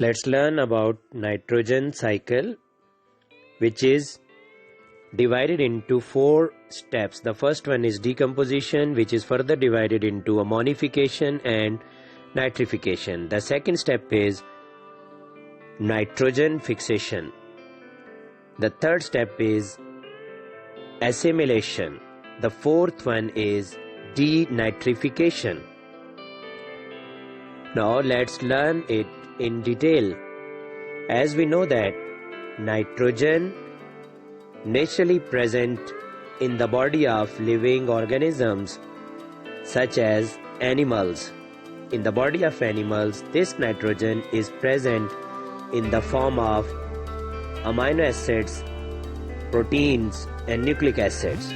Let's learn about nitrogen cycle, which is divided into 4 steps. The first one is decomposition, which is further divided into ammonification and nitrification. The second step is nitrogen fixation. The third step is assimilation. The fourth one is denitrification. Now let's learn it in detail. As we know that nitrogen naturally present in the body of living organisms such as animals. In the body of animals, this nitrogen is present in the form of amino acids, proteins and nucleic acids.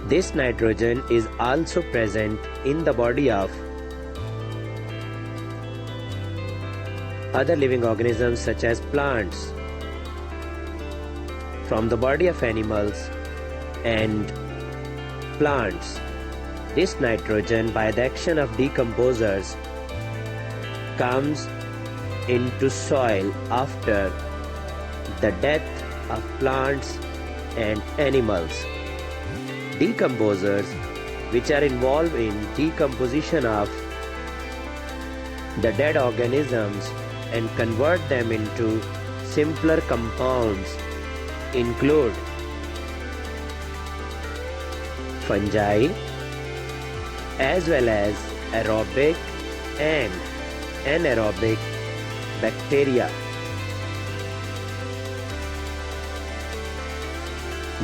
This nitrogen is also present in the body of other living organisms such as plants. From the body of animals and plants, this nitrogen, by the action of decomposers, comes into soil after the death of plants and animals. Decomposers, which are involved in decomposition of the dead organisms and convert them into simpler compounds, include fungi as well as aerobic and anaerobic bacteria.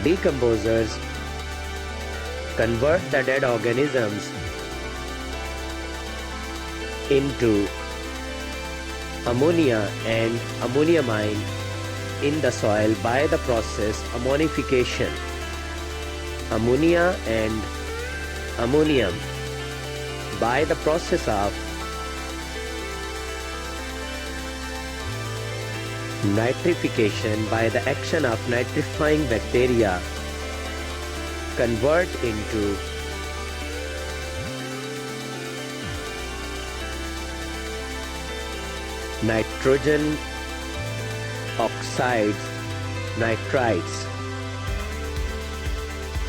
Decomposers convert the dead organisms into ammonia and ammoniamine in the soil by the process ammonification. Ammonia and ammonium by the process of nitrification, by the action of nitrifying bacteria, convert into nitrogen oxides, nitrites,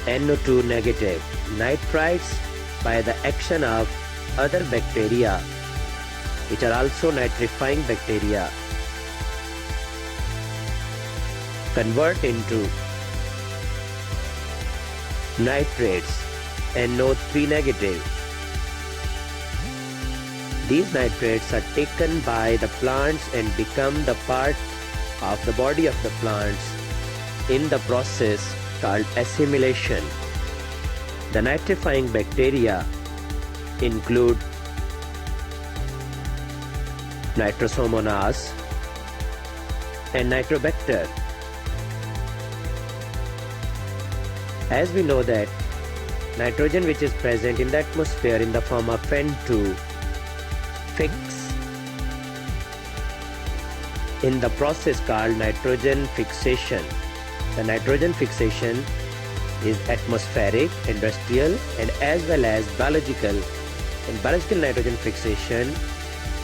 NO2 negative. Nitrites, by the action of other bacteria, which are also nitrifying bacteria, convert into nitrates, NO3 negative. These nitrates are taken by the plants and become the part of the body of the plants in the process called assimilation. The nitrifying bacteria include Nitrosomonas and Nitrobacter. As we know that nitrogen, which is present in the atmosphere in the form of N2, fix in the process called nitrogen fixation. The nitrogen fixation is atmospheric, industrial and as well as biological. In biological nitrogen fixation,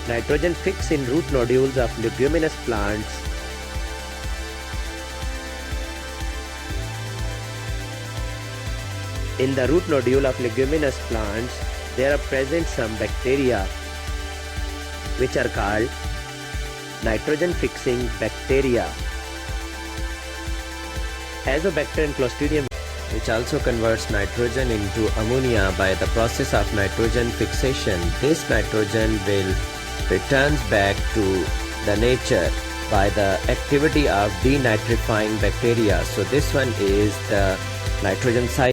nitrogen fix in root nodules of leguminous plants In the root nodule of leguminous plants, there are present some bacteria which are called nitrogen fixing bacteria. Azobacter and Clostridium, which also converts nitrogen into ammonia by the process of nitrogen fixation. This nitrogen will returns back to the nature by the activity of denitrifying bacteria. So this one is the nitrogen cycle.